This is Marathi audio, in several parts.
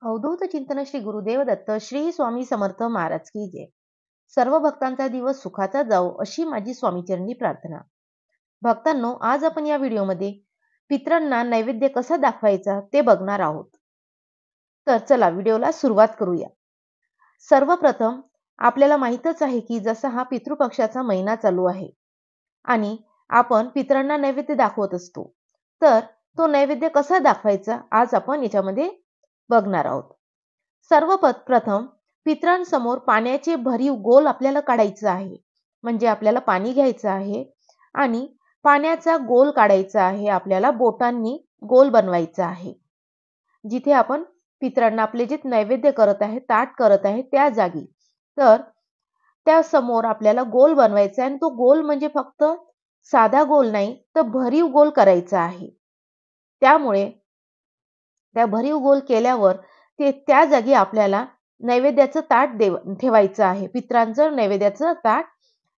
अवधूत चिंतन श्री गुरुदेव दत्त श्री स्वामी समर्थ महाराज की जय। सर्व भक्तांचा दिवस सुखाचा जाओ अशी माझी स्वामीचरणी प्रार्थना। भक्तांनो, आज आपण या व्हिडिओमध्ये पितरांना नैवेद्य कसा दाखवायचा ते बघणार आहोत। तर चला व्हिडिओला सुरुवात करूया। सर्वप्रथम आपल्याला माहीतच आहे की जसा हा पितृपक्षाचा महिना चालू आहे आणि आपण पितरांना नैवेद्य दाखवत असतो, तर तो नैवेद्य कसा दाखवायचा आज आपण याच्यामध्ये बघणार आहोत। सर्वप्रथम पितरांसमोर पाण्याचे भरीव गोल आपल्याला काढायचं आहे। म्हणजे आपल्याला पाणी घ्यायचं आहे आणि पाण्याचा गोल काढायचा आहे। आपल्याला बोटांनी गोल बनवायचा आहे। जिथे आपण पितरांना आपले जे नैवेद्य करत आहे, ताट करत आहे त्या जागी, तर त्या समोर आपल्याला गोल बनवायचा आहे आणि तो गोल म्हणजे फक्त साधा गोल नाही तर भरीव गोल करायचा आहे। त्यामुळे त्या भरीव गोल केल्यावर त्या जागी आपल्याला नैवेद्याचं ताट ठेवायचं आहे। पितरांचं नैवेद्याचं ताट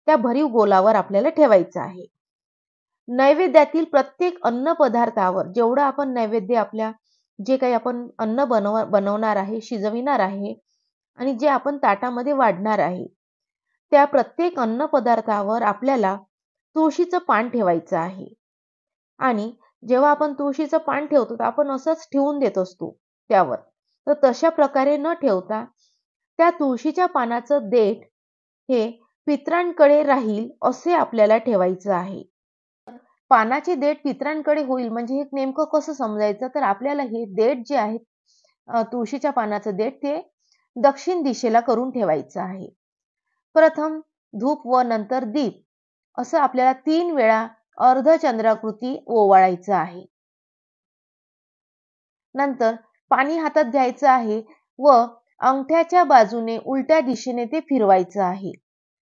त्या भरीव गोलावर आपल्याला ठेवायचं आहे। नैवेद्यातील प्रत्येक अन्न पदार्थावर जेवढं आपण नैवेद्य आपल्या जे काही आपण अन्न बनवणार आहे, शिजविणार आहे आणि जे आपण ताटामध्ये वाढणार आहे, त्या प्रत्येक अन्न पदार्थावर आपल्याला तुळशीचं पान ठेवायचं आहे। आणि जेव्हा आपण तुळशीचं पान ठेवतो तर आपण असंच ठेवून देत असतो त्यावर, तर तशा प्रकारे न ठेवता त्या तुळशीच्या पानाचं देठ हे पितरांकडे राहील असे आपल्याला ठेवायचं आहे। पानाचे देठ पितरांकडे होईल म्हणजे हे नेमकं कसं समजायचं, तर आपल्याला हे देठ जे आहे तुळशीच्या पानाचं देठ ते दक्षिण दिशेला करून ठेवायचं आहे। प्रथम धूप व नंतर दीप असं आपल्याला 3 वेळा अर्धचंद्राकृती ओवाळायचं आहे। नंतर पाणी हातात घ्यायचं आहे व अंगठ्याच्या बाजूने उलट्या दिशेने ते फिरवायचं आहे।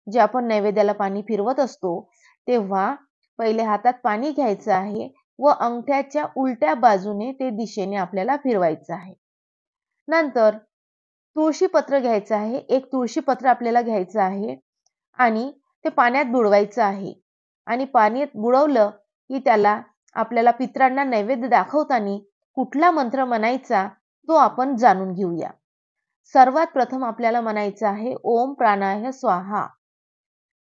जे आपण नैवेद्याला पाणी फिरवत असतो तेव्हा पहिले हातात पाणी घ्यायचं आहे व अंगठ्याच्या उलट्या बाजूने ते दिशेने आपल्याला फिरवायचं आहे। नंतर तुळशीपत्र घ्यायचं आहे। एक तुळशीपत्र आपल्याला घ्यायचं आहे आणि ते पाण्यात बुडवायचं आहे आणि पाण्यात बुडवलं की त्याला आपल्याला पितरांना नैवेद्य दाखवताना कुठला मंत्र म्हणायचा तो आपण जाणून घेऊया। सर्वात प्रथम आपल्याला म्हणायचं आहे ओम प्राणाय स्वाहा,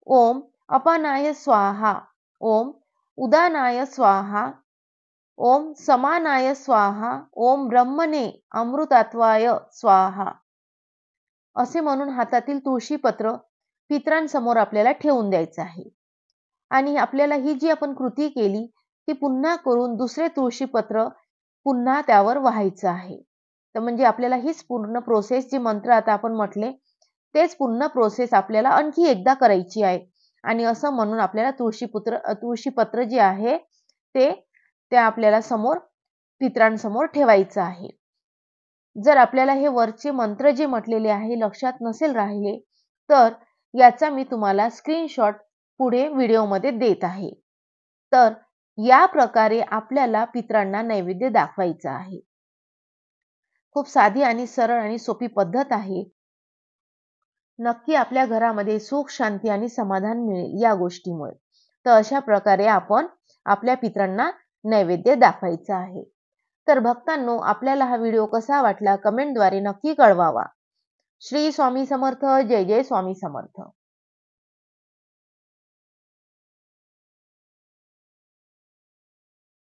ओम अपानाय स्वाहा, ओम उदानाय स्वाहा, ओम समानाय स्वाहा, ओम ब्रह्मणे अमृतात्वाय स्वाहा असे म्हणून हातातील तुळशीपत्र पितरांसमोर आपल्याला ठेवून द्यायचं आहे। आणि आपल्याला ही जी आपण कृती केली ती पुन्हा करून दुसरे तुळशीपत्र पुन्हा त्यावर वाहायचं आहे। तर म्हणजे आपल्याला हीच पूर्ण प्रोसेस, जी मंत्र आता आपण म्हटले तेच पुन्हा प्रोसेस आपल्याला आणखी एकदा करायची आहे। आणि असं म्हणून आपल्याला तुळशीपत्र जे आहे ते आपल्याला समोर पितरांसमोर ठेवायचं आहे। जर आपल्याला हे वरचे मंत्र जे म्हटलेले आहे लक्षात नसेल राहिले तर याचा मी तुम्हाला स्क्रीनशॉट पुढे व्हिडिओमध्ये देत आहे। तर या प्रकारे आपल्याला पितरांना नैवेद्य दाखवायचा आहे। खूप साधी आणि सरळ आणि सोपी पद्धत आहे। नक्की आपल्या घरामध्ये सुख, शांती आणि समाधान मिळेल या गोष्टीमुळे। तर अशा प्रकारे आपण आपल्या पितरांना नैवेद्य दाखवायचा आहे। तर भक्तांनो, आपल्याला हा व्हिडिओ कसा वाटला कमेंटद्वारे नक्की कळवावा। श्री स्वामी समर्थ, जय जय स्वामी समर्थ।